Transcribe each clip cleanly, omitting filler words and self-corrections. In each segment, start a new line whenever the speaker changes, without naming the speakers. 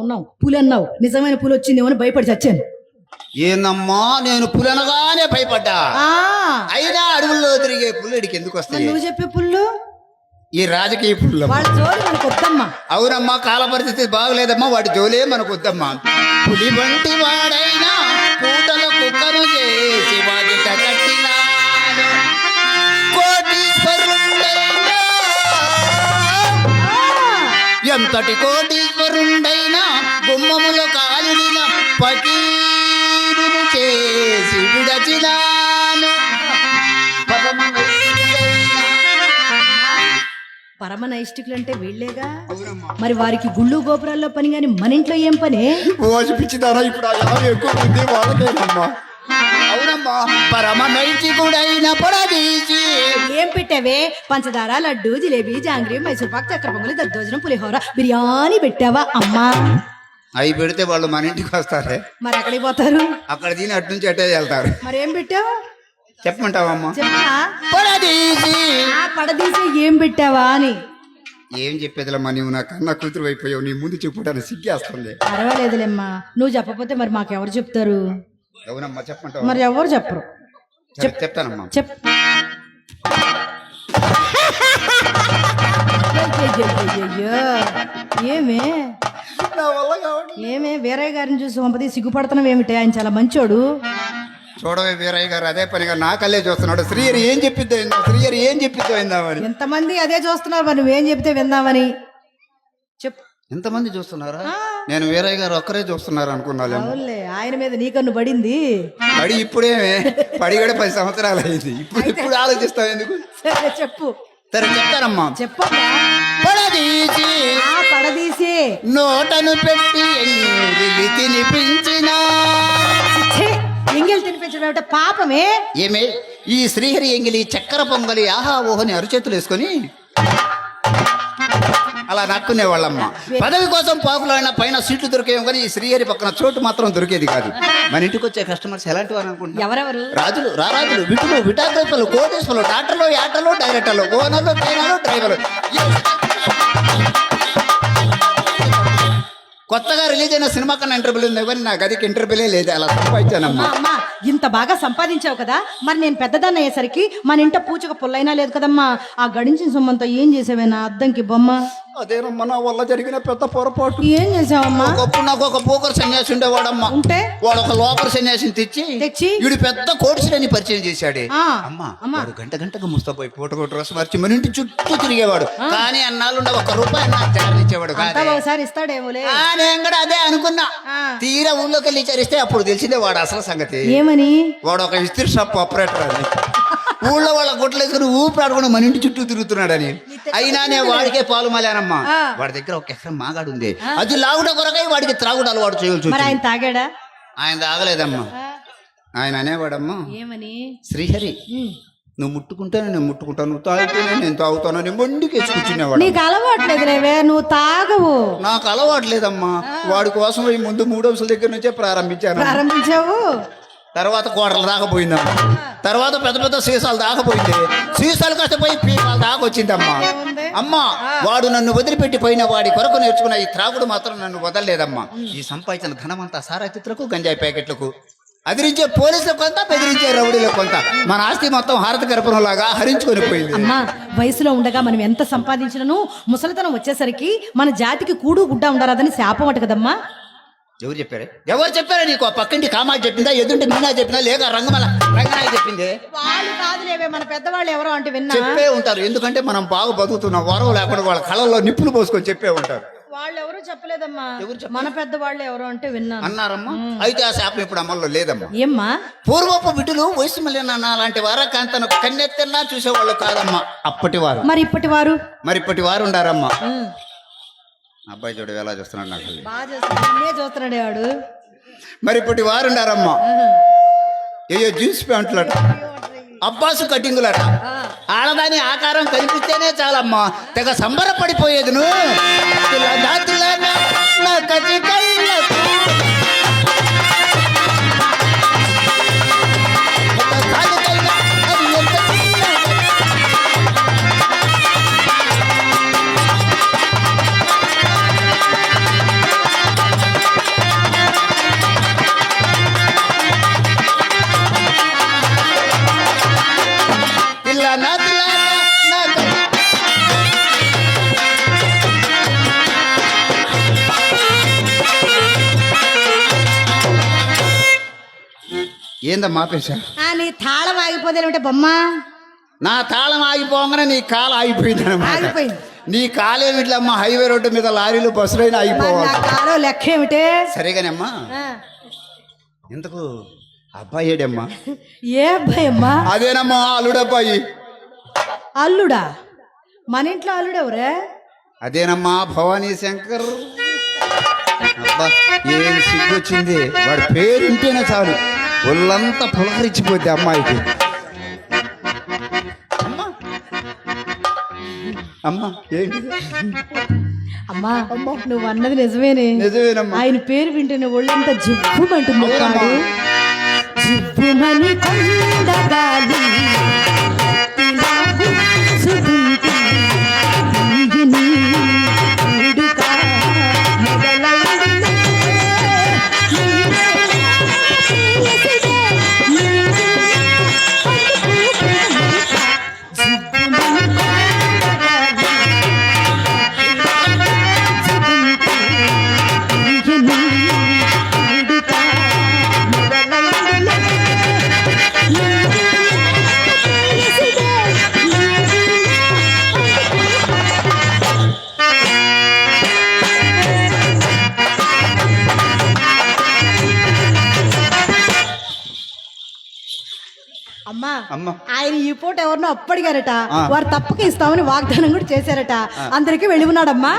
ఉన్నావు పులి అన్నావు, నిజమైన పులి వచ్చిందేమో అని భయపడి చచ్చాను.
ఏందమ్మా నేను పులనగానే భయపడ్డా. అయినా అడవుల్లో తిరిగే పుల్లడికి ఎందుకు వస్తాయి?
నువ్వు చెప్పే పుల్లు
ఈ రాజకీయ పుల్ల
వాళ్ళ జోలి మనకు వద్దమ్మా.
అవునమ్మా, కాల పరిస్థితి బాగలేదమ్మా, వాటి జోలే మనకు వద్దమ్మా. పులి వంటి వాడైనా పూటల కుక్కను చేసి వాడిట కట్టినాను. కోటీశ్వరుండైనా ఎంతటి కోటీశ్వరుండైనా గుమ్మములో కాలిడిన పకీరును చేసి విడచినాను.
పరమ నైష్టికులు అంటే వీళ్ళేగా. మరి వారికి గుళ్ళు గోపురాల్లో పని గాని మన ఇంట్లో ఏం పని?
పిచ్చిదానా ఇప్పుడు ఎక్కువ ఉంది వాళ్ళకేనమ్మా. అవునమ్మా, పరమ నైష్టికుడైన పరదీసి
ఏం పెట్టావే? పంచదార, లడ్డు, జిలేబీ, జాంగ్రీ, మైసూర్ పాక్, చక్కెర పొంగలి, దద్దోజనం, పులిహోర, బిర్యానీ పెట్టావా అమ్మా?
అవి పెడితే వాళ్ళు మన ఇంటికి వస్తారే.
మరి అక్కడికి పోతారు,
అక్కడ తిని అటు నుంచి అట్టే వెళ్తారు.
మరి ఏం పెట్టావు
చెప్పమంటావమ్మా?
చెప్పా.
పడదీసి
పడదీసి ఏం పెట్టావా అని.
ఏం చెప్పేదిలమ్మా, నువ్వు నా కన్నా కూతురు అయిపోయావు, నీ ముందు చెప్పుకోవడానికి సిగ్గేస్తుంది.
పర్వాలేదులేమ్మా, నువ్వు చెప్పకపోతే మరి మాకెవరు చెప్తారు?
అవునమ్మా, చెప్పమంటావా?
మరి ఎవరు చెప్పరు.
చెప్తానమ్మా.
ఏమే ఏమే వీరయ్య గారిని చూసి పంపది సిగ్గుపడుతున్నావు ఏమిటి? ఆయన చాలా మంచోడు.
చూడవే వీరయ్య గారు అదే పనిగా నా కళ్ళే చూస్తున్నాడు. శ్రీహరి ఏం చెప్పిద్దో శ్రీహరి ఏం చెప్పిద్దో విందామని.
ఎంతమంది అదే చూస్తున్నారు, మరి నువ్వేం చెప్తే విందామని చెప్పు.
ఎంతమంది చూస్తున్నారా? నేను వీరయ్య గారు ఒక్కరే చూస్తున్నారు అనుకున్నాను.
ఆయన మీద నీ కన్ను పడింది.
పడి ఇప్పుడేమే పడి కూడా 10 సంవత్సరాలు అయింది. ఇప్పుడు ఆలోచిస్తావు ఎందుకు?
సరే చెప్పు.
సరే చెప్తానమ్మా.
చెప్పమ్మా.
పడదీసి
పడదీసి
నోటను పెట్టి ఎంగిలి తినిపించిన.
ఎంగిలి తినిపించడం పాపమే.
ఏమే ఈ శ్రీహరి ఎంగిలి చక్కెర పొంగలి ఆహా ఓహని అరుచేతులు వేసుకొని అలా నక్కునేవాళ్ళమ్మ. పదవి కోసం పాకులైన పైన సీట్లు దొరికేవి కానీ ఈ శ్రీహరి పక్కన చోటు మాత్రం దొరికేది కాదు. మన ఇంటికి వచ్చే కస్టమర్స్ ఎలాంటి వారు అనుకుంటున్నారు?
ఎవరెవరు?
రాజులు, రారాజులు, విటులు, విటాగ్రఫలు, కోటేశ్వరులు, డాక్టర్లు, యాక్టర్లు, డైరెక్టర్లు, ఓనర్లు, ట్రైనర్లు, డ్రైవర్లు. కొత్తగా రిలీజ్ అయిన సినిమా కన్నా ఇంటర్వ్యూలు ఉంది కానీ నా గదికి ఇంటర్వ్యూలే లేదు. అలా సంపాదించానమ్మా.
అమ్మా ఇంత బాగా సంపాదించావు కదా, మరి నేను పెద్దదాన్ని అయ్యేసరికి మన ఇంట పూచక పుల్లైనా లేదు కదమ్మా. ఆ గడించిన సొమ్మంతా ఏం చేసావే నా అద్దంకి బొమ్మ?
అదేనమ్మా నా వల్ల జరిగిన పెద్ద పొరపాటు.
ఏం చేసావమ్మా?
ఒకప్పుడు నాకు ఒక పోకర్ సన్యాసి ఉండేవాడమ్మా.
ఉంటే
వాడు ఒక లోకర్ సన్యాసిని తెచ్చి వీడు పెద్ద కోటిసిడని పరిచయం చేశాడే. అమ్మా గంట గంటకు ముస్తాపోయి పూటకో డ్రెస్ మార్చి మన ఇంటి చుట్టూ తిరిగేవాడు. కానీ అన్నాళ్ళు ₹1 నాకు జారిచ్చేవాడు కాదు.
ఒకసారి ఇస్తాడేమోలే.
నేను కూడా అదే అనుకున్నా. తీరా ఊళ్ళోకి వెళ్ళి చరిస్తే అప్పుడు తెలిసిందే వాడు అసలు సంగతి.
ఏమని?
వాడు ఒక ఇస్త్రీ షాప్ ఆపరేటర్ అని. ఊళ్ళో వాళ్ళ గుట్టలు వేసుకుని ఊపిరాడుకుని మన ఇంటి చుట్టూ తిరుగుతున్నాడని. అయినా నేను వాడికే పాలు మాలానమ్మా. వాడి దగ్గర ఒక ఎకరం మాగాడు ఉంది. అది లాగుట కొరకై వాడికి త్రాగుడు అలవాటు చేయవచ్చు.
ఆయన తాగాడా?
ఆయన తాగలేదమ్మా. ఆయన అనేవాడమ్మా, ఏమని? శ్రీహరి నువ్వు ముట్టుకుంటేనే నేను ముట్టుకుంటాను, నువ్వు తాగితేనే నేను తాగుతానని మొండికి ఎచ్చుకునేవాడు.
నీకు అలవాట్లేదులేవే, నువ్వు తాగవు.
నాకు అలవాట్లేదమ్మా. వాడి కోసం ఈ ముందు 3 అంశాల దగ్గర నుంచే ప్రారంభించావు. తర్వాత కోటలు దాకపోయిందమ్మా. తర్వాత పెద్ద పెద్ద సీసాలు దాకపోయింది. సీసాలు కష్టపోయి పీకాలు దాకొచ్చిందమ్మా. అమ్మా వాడు నన్ను వదిలిపెట్టి పోయిన వాడి కొరకు నేర్చుకున్న ఈ త్రాగుడు మాత్రం నన్ను వదలలేదమ్మా. ఈ సంపాదించిన ధనమంతా సారాతిత్తులకు, గంజాయి ప్యాకెట్లకు, అదిరించే పోలీసులకు కొంత, బెదిరించే రౌడీలకు కొంత, మన ఆస్తి మొత్తం హారతి గర్భంలాగా హరించుకొని పోయింది.
అమ్మా వయసులో ఉండగా మనం ఎంత సంపాదించినను ముసలితనం వచ్చేసరికి మన జాతికి కూడు గుడ్డ ఉండరాదని శాపం అట కదమ్మా.
ఎవరు చెప్పారా నీకు? ఆ పక్కింటి కామాకి చెప్పిందా, ఎదుంటి మీనా చెప్పిందా, లేక రంగనాయ చెప్పింది?
వాళ్ళు కాదులేవే, మన పెద్దవాళ్ళు ఎవరో అంటే విన్నా.
చెప్పే ఉంటారు, ఎందుకంటే మనం బాగా బతుకుతున్నాం. వరం లేకుండా వాళ్ళ కళ్ళల్లో నిప్పులు పోసుకొని చెప్పే ఉంటారు.
వాళ్ళు ఎవరు చెప్పలేదమ్మా, మన పెద్దవాళ్ళు ఎవరో అంటే విన్నా
అన్నారమ్మా. అయితే ఆ శాపం ఇప్పుడు అమల్లో లేదమ్మా.
ఏమ్మా?
పూర్వపు బిడ్డలు వయసు మళ్ళీ అలాంటి వారా కాంతను కన్నెత్తన్నా చూసేవాళ్ళు కాదమ్మా అప్పటి వారు.
మరి ఇప్పటి వారు
ఉండారమ్మా. అబ్బాయి చూడు ఎలా చూస్తున్నాడు, నాకు
చూస్తున్నాడే వాడు.
మరి ఇప్పటి వారు ఉండారమ్మా. ఏయో జీన్స్ ప్యాంట్లట అబ్బాసు కటింగులట ఆడదాని ఆకారం కనిపిస్తేనే చాలమ్మా తెగ సంబరపడిపోయేది నువ్వు ఏందమ్మా పేషా
నీ తాళం ఆగిపోతే బొమ్మ
నా తాళం ఆగిపోగానే నీ కాలు ఆగిపోయింది
ఆగిపోయింది
నీ కాలేమిట్లమ్మా హైవే రోడ్డు మీద లారీలు బస్సులైనా ఆగిపోవాలి
కాలో లెక్క ఏమిటే
సరేగానమ్మా ఇంతకు అబ్బాయి ఏడమ్మా
ఏ అబ్బాయి అమ్మా
అదేనమ్మా అల్లుడబ్బాయి
అల్లుడా మన ఇంట్లో అల్లుడెవరే
అదేనమ్మా భవానీ శంకర్ అబ్బా ఏం సిగ్గొచ్చింది వాడి పేరు ఉంటేనే చాలు ఒళ్ళంతా పులకరించిపోద్ది అమ్మాయికి అమ్మా అమ్మా ఏంటి
అమ్మా నువ్వు అన్నది నిజమేనే
నిజమేనమ్మా
ఆయన పేరు వింటేనే ఒళ్ళంతా జివ్వుమంటుంది జివ్వుమని కొండగాలి అమ్మా ఆయన ఈ పూట ఎవరినో అప్పడిగారట వారు తప్పక ఇస్తామని వాగ్దానం కూడా చేశారట అందరికి వెళ్ళి ఉన్నాడమ్మా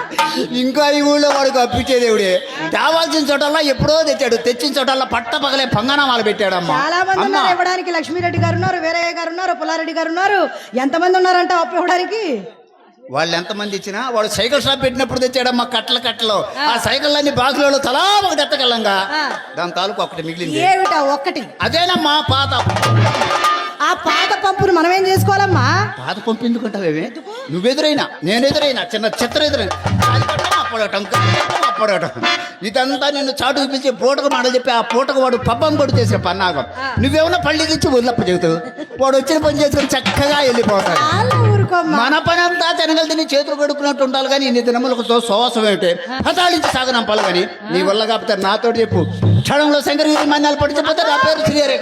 ఇంకా ఈ ఊళ్ళో వాడికి అప్పించేదేవుడే తేవాల్సిన చోటల్లా ఎప్పుడో తెచ్చాడు తెచ్చిన చోటల్లా పట్ట పగలే పంగనామాలు పెట్టాడమ్మా
చాలా మంది ఉన్నారు ఇవ్వడానికి లక్ష్మీరెడ్డి గారు ఉన్నారు వీరయ్య గారు ఉన్నారు పుల్లారెడ్డి గారు ఉన్నారు ఎంతమంది ఉన్నారంట అప్పు ఇవ్వడానికి
వాళ్ళు ఎంతమంది ఇచ్చినా వాడు సైకిల్ షాప్ పెట్టినప్పుడు తెచ్చాడమ్మా కట్టలు ఆ సైకిళ్ళన్నీ బాగులలో తలా ఒకటి ఎత్తకెళ్ళంగా దాని తాలూకు ఒకటి మిగిలింది
ఏమిటా ఒక్కటి
అదేనమ్మా పాత
ఆ పాత పంపును మనం ఏం చేసుకోవాలమ్మా
పాత పంపు ఎందుకుంటావేమే నువ్వెదురైనా నేనెదురైనా చిన్న చిత్ర ఎదురైనా అప్పడటం ఇదంతా నిన్ను చాటుకు పిలిచి పూటకు మాటలు చెప్పి ఆ పూటకు వాడు పబ్బం కొడు చేసే పన్నాగం నువ్వేమన్నా పళ్ళికిచ్చి వదిలప్ప చెబుతావు వాడు వచ్చిన పని చేసుకుని చక్కగా వెళ్ళిపోతాడు మన పని అంతా శనగలు తిని చేతులు కొడుకున్నట్టు ఉండాలి కానీ ఇన్ని దినములకు సోసం ఏమిటి హతాళించి సాగనంపాలి కానీ నీ వల్ల కాకపోతే నాతో చెప్పు క్షణంలో శంకరగిరి మన్నాలు పడిచిపోతే నా పేరు శ్రీహరి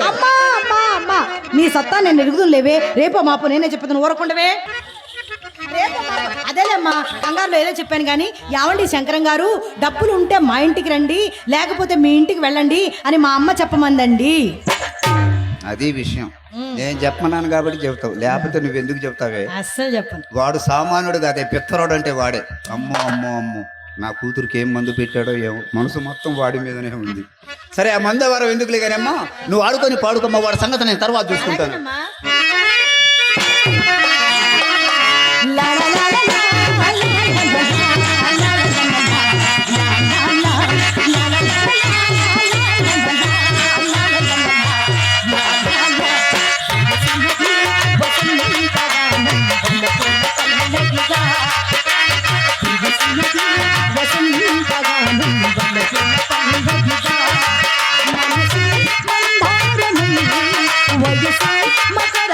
నీ సత్తా నేను ఎరుగుదు లేవే రేపో మాపు నేనే చెప్తాను ఊరకుండవే అదేలేమ్మా కంగారులో ఏదో చెప్పాను కానీ యావండి శంకరం గారు డబ్బులు ఉంటే మా ఇంటికి రండి లేకపోతే మీ ఇంటికి వెళ్ళండి అని మా అమ్మ చెప్పమందండి
అది విషయం నేను చెప్పమన్నాను కాబట్టి చెబుతావు లేకపోతే నువ్వెందుకు చెప్తావే
అస్సలు చెప్పను
వాడు సామాన్యుడు కాదే పిత్తరోడు అంటే వాడే అమ్మో అమ్మో అమ్మో నా కూతురికి ఏం మందు పెట్టాడో ఏమో మనసు మొత్తం వాడి మీదనే ఉంది సరే ఆ మందు వారం ఎందుకులే కానమ్మా నువ్వు ఆడుకొని పాడుకోమ్మా వాడి సంగతి నేను తర్వాత చూసుకుంటాను
వయసు మకర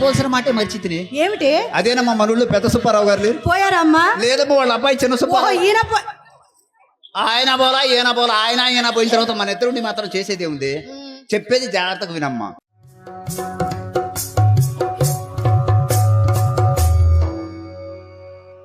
చెప్పవలసిన మాటే మర్చి తిని.
ఏమిటి?
అదేనమ్మా మన ఊళ్ళో పెద్ద సుబ్బారావు గారు లేరు?
పోయారమ్మా?
లేదమ్మా, వాళ్ళ అబ్బాయి చిన్న
ఓహో,
సుబ్బారావు.
ఈయన
ఆయన పోలా ఈయన పోలా, ఆయన పోయిన తర్వాత మన ఇద్దరుండి మాత్రం చేసేది ఉంది. చెప్పేది జాగ్రత్తగా వినమ్మా.